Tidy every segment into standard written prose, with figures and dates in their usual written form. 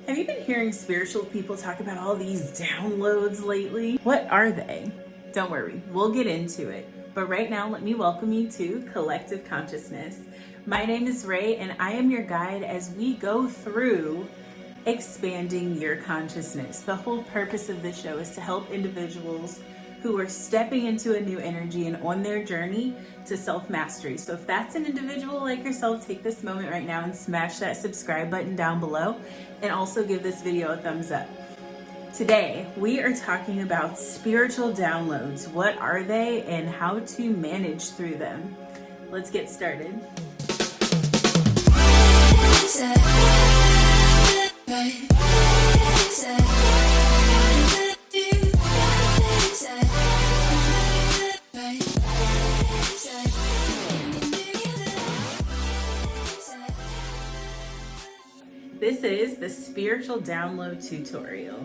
Have you been hearing spiritual people talk about all these downloads lately? What are they? Don't worry, we'll get into it. But right now, let me welcome you to Collective Consciousness. My name is Ray, and I am your guide as we go through expanding your consciousness. The whole purpose of this show is to help individuals who are stepping into a new energy and on their journey to self-mastery. So if that's an individual like yourself, take this moment right now and smash that subscribe button down below, and also give this video a thumbs up. Today, we are talking about spiritual downloads. What are they and how to manage through them? Let's get started. This is the spiritual download tutorial.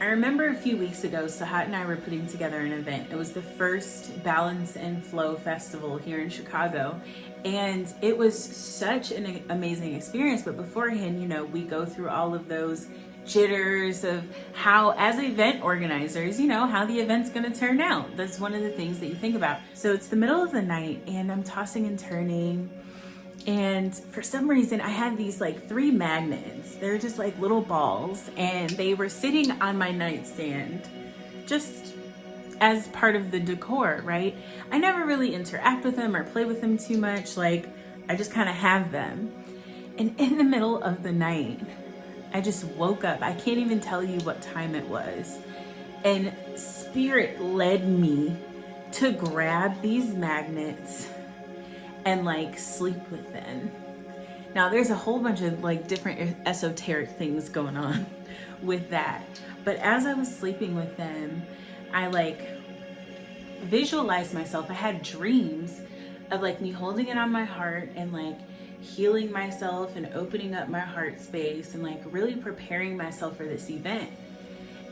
I remember a few weeks ago, Sahat and I were putting together an event. It was the first Balance and Flow Festival here in Chicago. And it was such an amazing experience. But beforehand, we go through all of those jitters of how, as event organizers, how the event's gonna turn out. That's one of the things that you think about. So it's the middle of the night and I'm tossing and turning. And for some reason, I had these like 3 magnets. They're just like little balls, and they were sitting on my nightstand just as part of the decor, right? I never really interact with them or play with them too much. Like, I just kind of have them. And in the middle of the night, I just woke up. I can't even tell you what time it was. And Spirit led me to grab these magnets and like sleep with them. Now there's a whole bunch of like different esoteric things going on with that. But as I was sleeping with them, I like visualized myself. I had dreams of like me holding it on my heart and like healing myself and opening up my heart space and like really preparing myself for this event.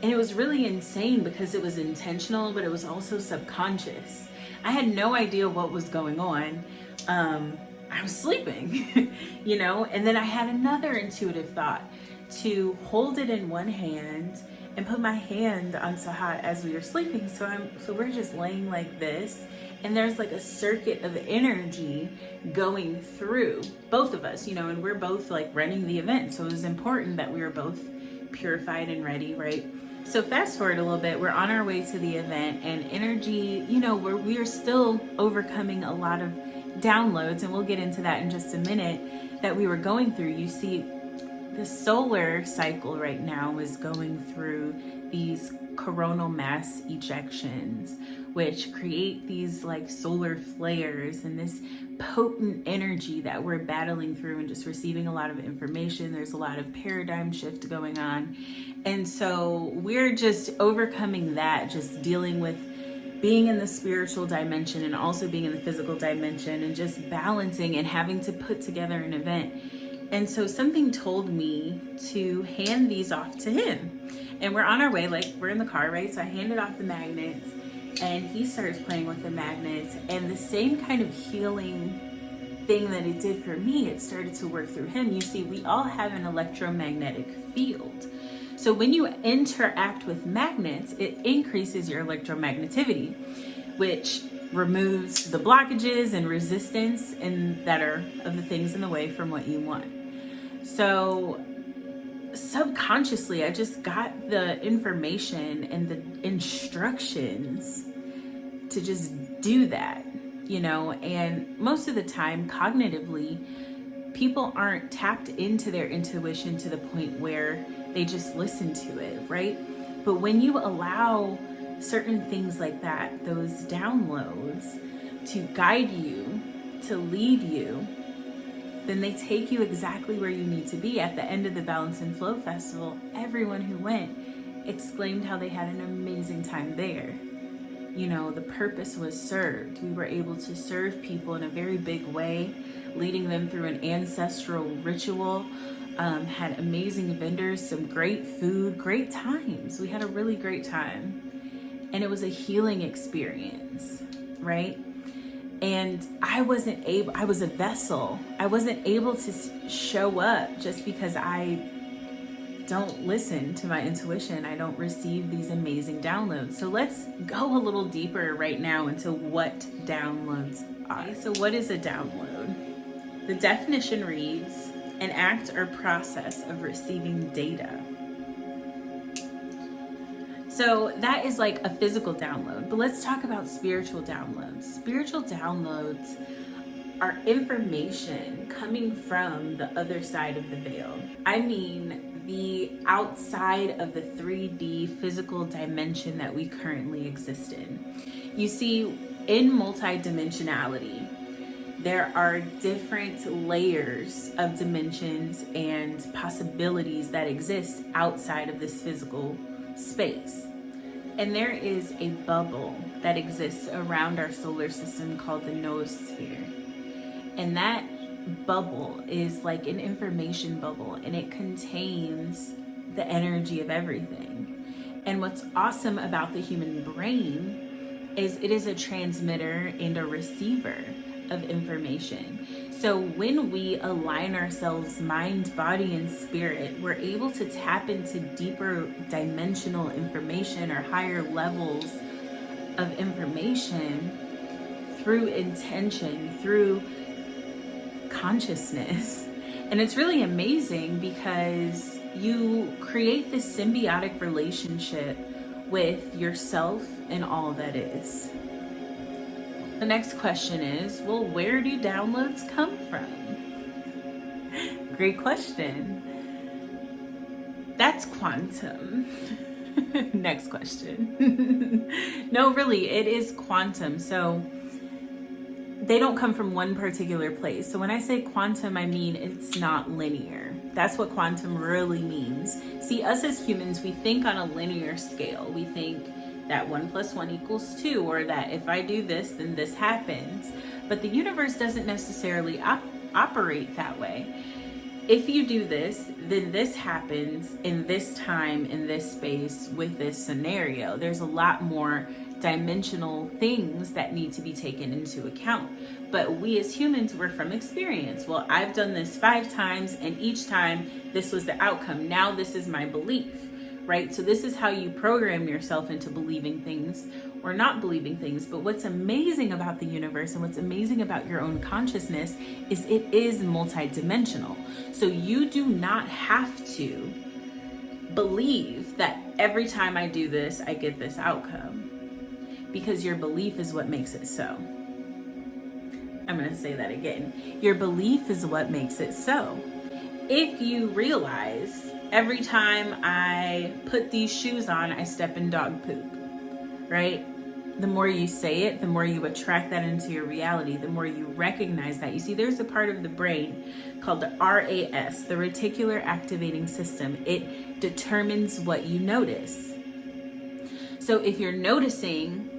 And it was really insane because it was intentional, but it was also subconscious. I had no idea what was going on. I was sleeping, and then I had another intuitive thought to hold it in one hand and put my hand on Sahat as we were sleeping. So we're just laying like this, and there's like a circuit of energy going through both of us, and we're both like running the event. So it was important that we were both purified and ready, right? So fast forward a little bit, we're on our way to the event, and energy, we are still overcoming a lot of downloads, and we'll get into that in just a minute, that we were going through. You see, the solar cycle right now is going through these coronal mass ejections, which create these like solar flares and this potent energy that we're battling through and just receiving a lot of information. There's a lot of paradigm shift going on. And so we're just overcoming that, just dealing with being in the spiritual dimension and also being in the physical dimension and just balancing and having to put together an event. And so something told me to hand these off to him. And we're on our way, like we're in the car, right? So I handed off the magnets and he starts playing with the magnets, and the same kind of healing thing that it did for me, it started to work through him. You see, we all have an electromagnetic field. So when you interact with magnets, it increases your electromagnetivity, which removes the blockages and resistance and that are of the things in the way from what you want. So subconsciously, I just got the information and the instructions to just do that, and most of the time, cognitively, people aren't tapped into their intuition to the point where they just listen to it, right? But when you allow certain things like that, those downloads, to guide you, to lead you, then they take you exactly where you need to be. At the end of the Balance and Flow Festival, everyone who went exclaimed how they had an amazing time there. The purpose was served. We were able to serve people in a very big way, leading them through an ancestral ritual, had amazing vendors, some great food, great times. We had a really great time. And it was a healing experience, right? And I was a vessel. I wasn't able to show up just because I don't listen to my intuition. I don't receive these amazing downloads. So let's go a little deeper right now into what downloads are. So what is a download? The definition reads, an act or process of receiving data. So that is like a physical download, but let's talk about spiritual downloads. Spiritual downloads are information coming from the other side of the veil. I mean, the outside of the 3D physical dimension that we currently exist in. You see, in multidimensionality, there are different layers of dimensions and possibilities that exist outside of this physical space. And there is a bubble that exists around our solar system called the noosphere. And that bubble is like an information bubble, and it contains the energy of everything. And what's awesome about the human brain is it is a transmitter and a receiver of information. So when we align ourselves mind, body, and spirit, we're able to tap into deeper dimensional information or higher levels of information through intention, through consciousness. And it's really amazing because you create this symbiotic relationship with yourself and all that is. The next question is, well, where do downloads come from? Great question. That's quantum. Next question. No, really, it is quantum. So they don't come from one particular place. So when I say quantum, I mean it's not linear. That's what quantum really means. See, us as humans, we think on a linear scale. We think that 1 + 1 = 2, or that if I do this, then this happens. But the universe doesn't necessarily operate that way. If you do this, then this happens in this time, in this space, with this scenario. There's a lot more dimensional things that need to be taken into account. But we as humans, we're from experience. Well, I've done this 5 times, and each time this was the outcome. Now this is my belief, right? So this is how you program yourself into believing things or not believing things. But what's amazing about the universe and what's amazing about your own consciousness is it is multidimensional. So you do not have to believe that every time I do this, I get this outcome, because your belief is what makes it so. I'm going to say that again. Your belief is what makes it so. If you realize every time I put these shoes on, I step in dog poop, right? The more you say it, the more you attract that into your reality, the more you recognize that. You see, there's a part of the brain called the RAS, the reticular activating system. It determines what you notice. So if you're noticing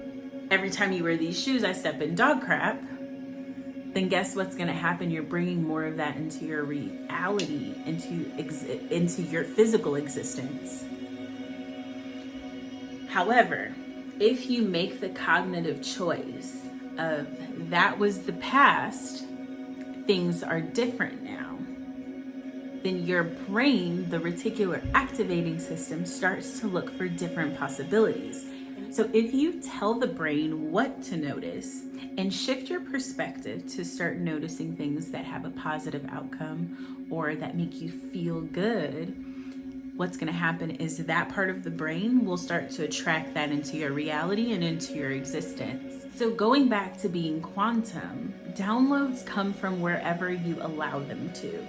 every time you wear these shoes, I step in dog crap, then guess what's going to happen? You're bringing more of that into your reality, into your physical existence. However, if you make the cognitive choice of that was the past, things are different now, then your brain, the reticular activating system, starts to look for different possibilities. So if you tell the brain what to notice and shift your perspective to start noticing things that have a positive outcome or that make you feel good, what's going to happen is that part of the brain will start to attract that into your reality and into your existence. So going back to being quantum, downloads come from wherever you allow them to.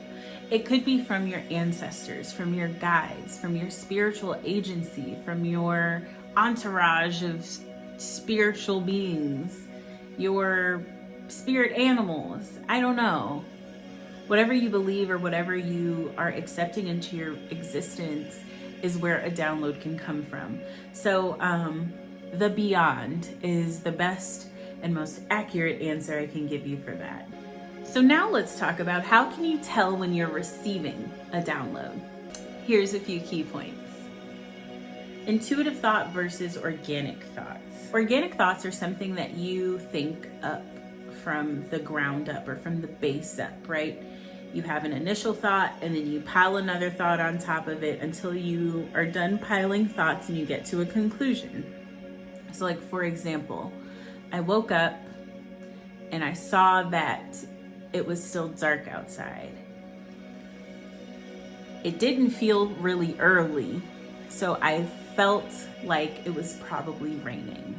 It could be from your ancestors, from your guides, from your spiritual agency, from your entourage of spiritual beings, your spirit animals. I don't know. Whatever you believe or whatever you are accepting into your existence is where a download can come from. So the beyond is the best and most accurate answer I can give you for that. So now let's talk about how can you tell when you're receiving a download. Here's a few key points. Intuitive thought versus organic thoughts. Organic thoughts are something that you think up from the ground up or from the base up, right? You have an initial thought, and then you pile another thought on top of it until you are done piling thoughts and you get to a conclusion. So like, for example, I woke up and I saw that it was still dark outside. It didn't feel really early, so I felt like it was probably raining.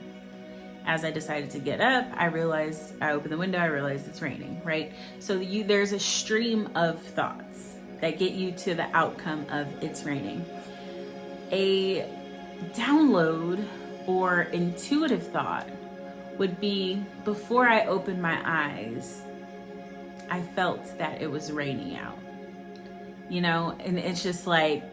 As I decided to get up, I opened the window, I realized it's raining, right? So there's a stream of thoughts that get you to the outcome of it's raining. A download or intuitive thought would be, before I opened my eyes, I felt that it was raining out, and it's just like,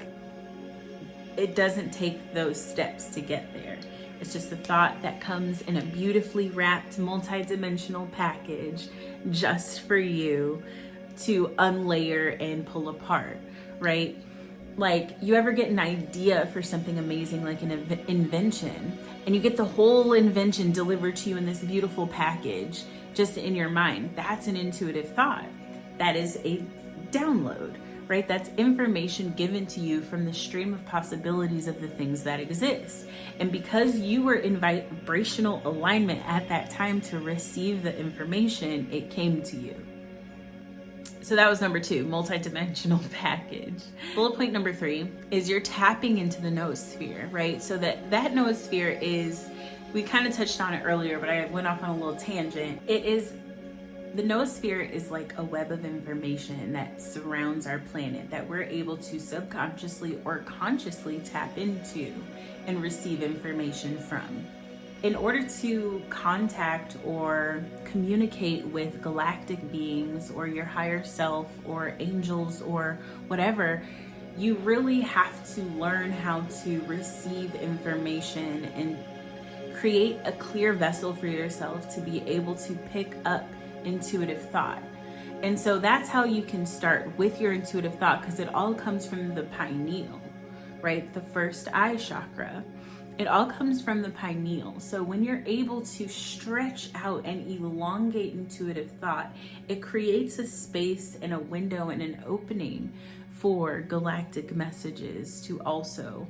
it doesn't take those steps to get there. It's just a thought that comes in a beautifully wrapped, multi-dimensional package just for you to unlayer and pull apart, right? Like, you ever get an idea for something amazing, like an invention, and you get the whole invention delivered to you in this beautiful package just in your mind? That's an intuitive thought. That is a download, right? That's information given to you from the stream of possibilities of the things that exist. And because you were in vibrational alignment at that time to receive the information, it came to you. So that was number 2, multidimensional package. Bullet point number 3 is you're tapping into the noosphere, right? So that noosphere is, we kind of touched on it earlier, but I went off on a little tangent. The noosphere is like a web of information that surrounds our planet that we're able to subconsciously or consciously tap into and receive information from. In order to contact or communicate with galactic beings or your higher self or angels or whatever, you really have to learn how to receive information and create a clear vessel for yourself to be able to pick up intuitive thought. And so that's how you can start with your intuitive thought, because it all comes from the pineal, right? The first eye chakra. It all comes from the pineal. So when you're able to stretch out and elongate intuitive thought, it creates a space and a window and an opening for galactic messages to also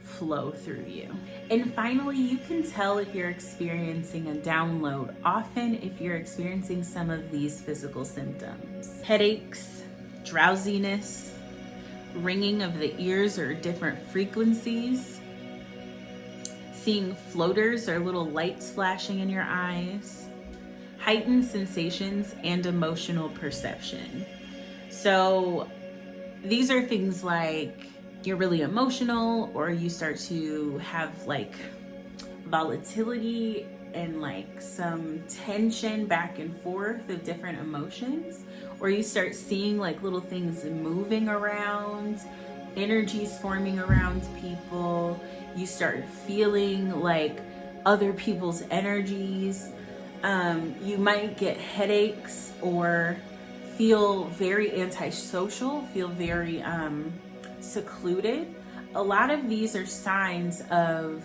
flow through you. And finally, you can tell if you're experiencing a download often if you're experiencing some of these physical symptoms: headaches, drowsiness, ringing of the ears or different frequencies, seeing floaters or little lights flashing in your eyes, heightened sensations, and emotional perception. So these are things like you're really emotional, or you start to have like volatility and like some tension back and forth of different emotions, or you start seeing like little things moving around, energies forming around people. You start feeling like other people's energies. You might get headaches or feel very antisocial, feel very secluded. A lot of these are signs of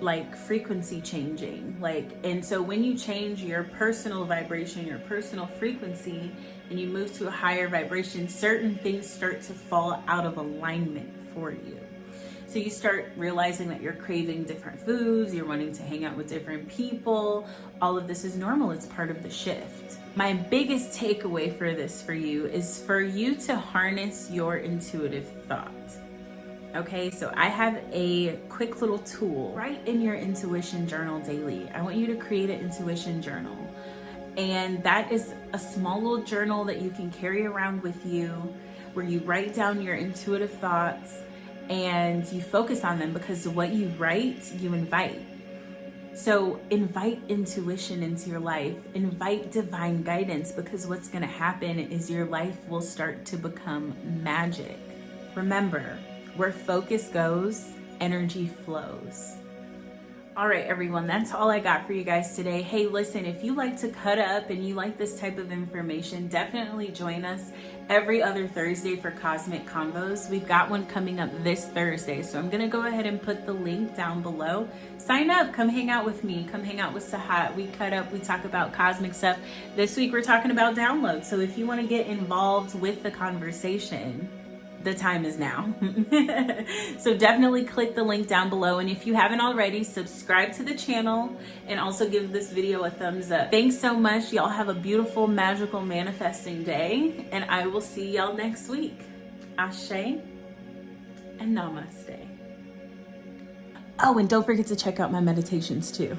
like frequency changing, and so when you change your personal vibration, your personal frequency, and you move to a higher vibration, certain things start to fall out of alignment for you. So you start realizing that you're craving different foods, you're wanting to hang out with different people. All of this is normal. It's part of the shift. My biggest takeaway for this for you is for you to harness your intuitive thought. Okay, so I have a quick little tool. Write in your intuition journal daily. I want you to create an intuition journal. And that is a small little journal that you can carry around with you, where you write down your intuitive thoughts and you focus on them, because what you write, you invite. So invite intuition into your life, invite divine guidance, because what's going to happen is your life will start to become magic. Remember, where focus goes, energy flows. All right, everyone, that's all I got for you guys today. Hey, listen, if you like to cut up and you like this type of information, definitely join us every other Thursday for Cosmic Convos. We've got one coming up this Thursday, so I'm gonna go ahead and put the link down below. Sign up, come hang out with me, come hang out with Sahat. We cut up, we talk about cosmic stuff. This week we're talking about downloads, so if you wanna get involved with the conversation, the time is now. So definitely click the link down below, and if you haven't already, subscribe to the channel and also give this video a thumbs up. Thanks so much. Y'all have a beautiful, magical, manifesting day, and I will see y'all next week. Asè and Namaste. Oh, and don't forget to check out my meditations too.